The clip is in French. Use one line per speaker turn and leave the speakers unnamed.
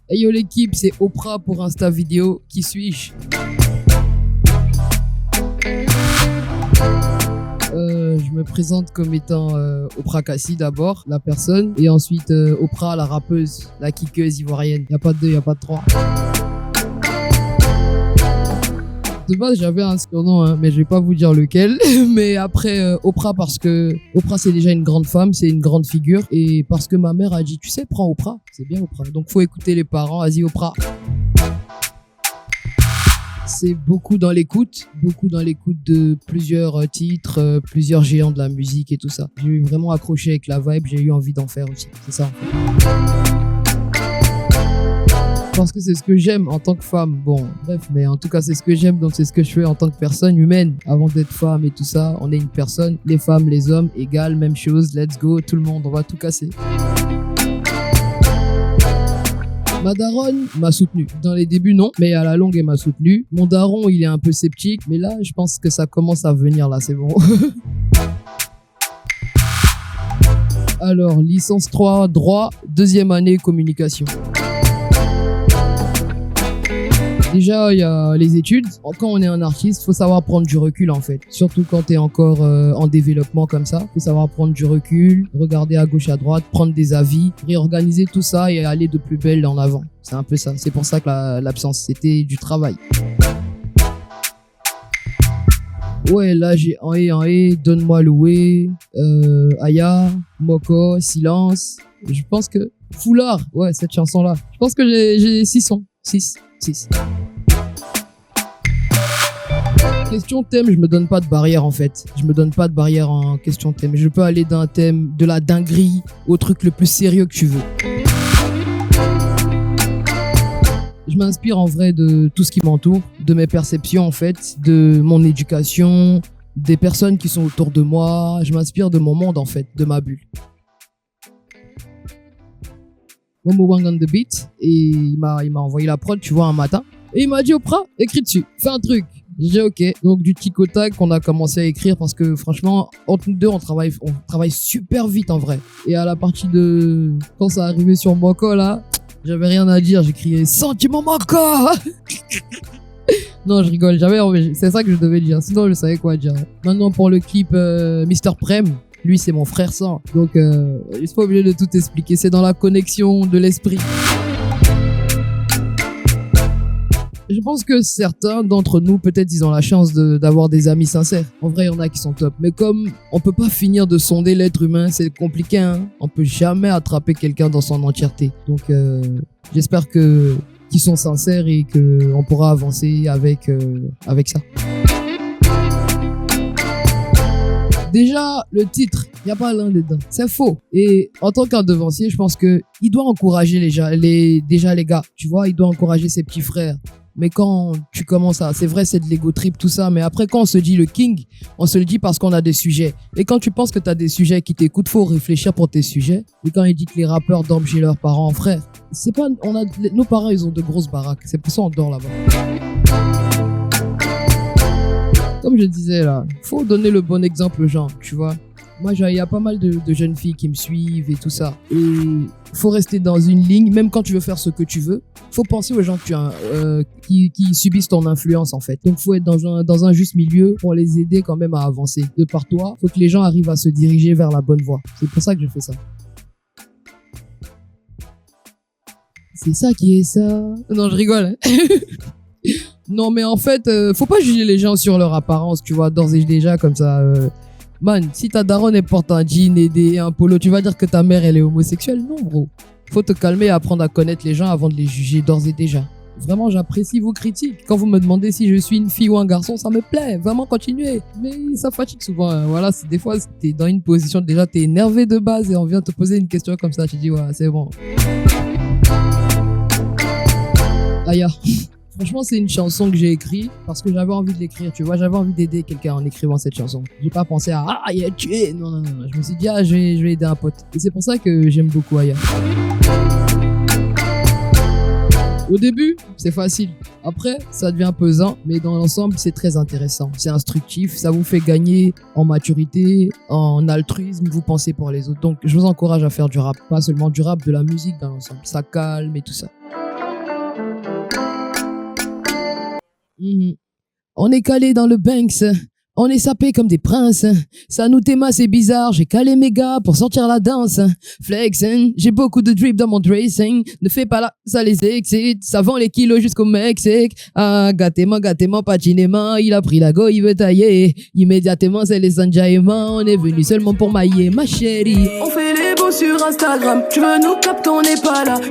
Hey yo l'équipe, c'est Oprah pour Insta Vidéo. Qui suis-je? Je me présente comme étant Oprah Kassi d'abord, la personne, et ensuite Oprah, la rappeuse, la kickeuse ivoirienne. Y a pas de deux, y a pas de trois. De base, j'avais un surnom, hein, mais je vais pas vous dire lequel. Mais après, Oprah, parce que Oprah, c'est déjà une grande femme, c'est une grande figure. Et parce que ma mère a dit, tu sais, prends Oprah. C'est bien Oprah. Donc, faut écouter les parents. Vas-y, Oprah. C'est beaucoup dans l'écoute de plusieurs titres, plusieurs géants de la musique et tout ça. J'ai eu vraiment accroché avec la vibe, j'ai eu envie d'en faire aussi. C'est ça, en fait. Parce que c'est ce que j'aime en tant que femme. Bon, bref, mais en tout cas, c'est ce que j'aime, donc c'est ce que je fais en tant que personne humaine. Avant d'être femme et tout ça, on est une personne. Les femmes, les hommes, égales, même chose. Let's go, tout le monde, on va tout casser. Ma daronne m'a soutenu. Dans les débuts, non, mais à la longue, elle m'a soutenu. Mon daron, il est un peu sceptique, mais là, je pense que ça commence à venir, là, c'est bon. Alors, licence 3, droit, deuxième année, communication. Déjà, il y a les études. Quand on est un artiste, faut savoir prendre du recul en fait. Surtout quand t'es encore en développement comme ça. Faut savoir prendre du recul, regarder à gauche, à droite, prendre des avis, réorganiser tout ça et aller de plus belle en avant. C'est un peu ça. C'est pour ça que l'absence, c'était du travail. Ouais, là j'ai en et, donne-moi louer, Aya, Moko, Silence. Je pense que Foulard, ouais, cette chanson-là. Je pense que j'ai 6 sons. 6. Question thème, je me donne pas de barrière en fait. Je me donne pas de barrière en question thème. Je peux aller d'un thème de la dinguerie au truc le plus sérieux que tu veux. Je m'inspire en vrai de tout ce qui m'entoure, de mes perceptions en fait, de mon éducation, des personnes qui sont autour de moi. Je m'inspire de mon monde en fait, de ma bulle. Momo Wang on the beat et il m'a envoyé la prod, tu vois, un matin. Et il m'a dit, Oprah, écris dessus, fais un truc. J'ai dit ok. Donc du tic au tac, on a commencé à écrire parce que franchement, entre nous deux, on travaille super vite en vrai. Et à la partie de quand ça arrivait sur Moko là, j'avais rien à dire, j'ai crié sentiment Moko. Non, je rigole, c'est ça que je devais dire. Sinon, je savais quoi dire. Maintenant pour le clip Mr. Prem. Lui, c'est mon frère sang. Donc, je suis pas obligé de tout expliquer. C'est dans la connexion de l'esprit. Je pense que certains d'entre nous, peut-être, ils ont la chance d'avoir des amis sincères. En vrai, il y en a qui sont top. Mais comme on peut pas finir de sonder l'être humain, c'est compliqué, hein. On peut jamais attraper quelqu'un dans son entièreté. Donc, j'espère qu'ils sont sincères et qu'on pourra avancer avec ça. Déjà, le titre, il n'y a pas l'un dedans. C'est faux. Et en tant qu'un devancier, je pense qu'il doit encourager déjà les gars. Tu vois, il doit encourager ses petits frères. Mais quand tu commences à... C'est vrai, c'est de l'ego trip, tout ça. Mais après, quand on se dit le king, on se le dit parce qu'on a des sujets. Et quand tu penses que tu as des sujets qui t'écoutent, faut réfléchir pour tes sujets. Et quand il dit que les rappeurs dorment chez leurs parents, frère, c'est pas... Nos parents, ils ont de grosses baraques. C'est pour ça qu'on dort là-bas. Comme je disais là, faut donner le bon exemple aux gens, tu vois. Moi, il y a pas mal de jeunes filles qui me suivent et tout ça. Et faut rester dans une ligne, même quand tu veux faire ce que tu veux. Faut penser aux gens qui subissent ton influence en fait. Donc, faut être dans un juste milieu pour les aider quand même à avancer. De par toi, faut que les gens arrivent à se diriger vers la bonne voie. C'est pour ça que je fais ça. C'est ça qui est ça. Non, je rigole. Hein. Non, mais en fait, faut pas juger les gens sur leur apparence, tu vois, d'ores et déjà, comme ça. Man, si ta daronne, elle porte un jean et un polo, tu vas dire que ta mère, elle est homosexuelle? Non, bro. Faut te calmer et apprendre à connaître les gens avant de les juger d'ores et déjà. Vraiment, j'apprécie vos critiques. Quand vous me demandez si je suis une fille ou un garçon, ça me plaît. Vraiment, continuez. Mais ça fatigue souvent. Hein. Voilà, des fois, t'es dans une position, déjà, t'es énervé de base et on vient te poser une question comme ça. Tu dis, ouais, c'est bon. Aya. Franchement, c'est une chanson que j'ai écrite parce que j'avais envie de l'écrire, tu vois. J'avais envie d'aider quelqu'un en écrivant cette chanson. J'ai pas pensé à « Ah, il a tué !» Non. Je me suis dit « Ah, je vais aider un pote. » Et c'est pour ça que j'aime beaucoup Aya. Au début, c'est facile. Après, ça devient pesant, mais dans l'ensemble, c'est très intéressant. C'est instructif, ça vous fait gagner en maturité, en altruisme, vous pensez pour les autres. Donc, je vous encourage à faire du rap. Pas seulement du rap, de la musique dans l'ensemble. Ça calme et tout ça. Mhm. On est calé dans le Banks, on est sapé comme des princes. Ça nous téma, c'est bizarre, j'ai calé mes gars pour sortir la danse. Flexing, j'ai beaucoup de drip dans mon dressing. Ne fais pas là, ça les excite. Ça vend les kilos jusqu'au Mexique. Ah, gâtez-moi, patinément. Il a pris la go, il veut tailler. Immédiatement, c'est les enjaillements. On est venu seulement pour mailler, ma chérie.
On fait les beaux sur Instagram. Tu veux nous capter, on n'est pas là.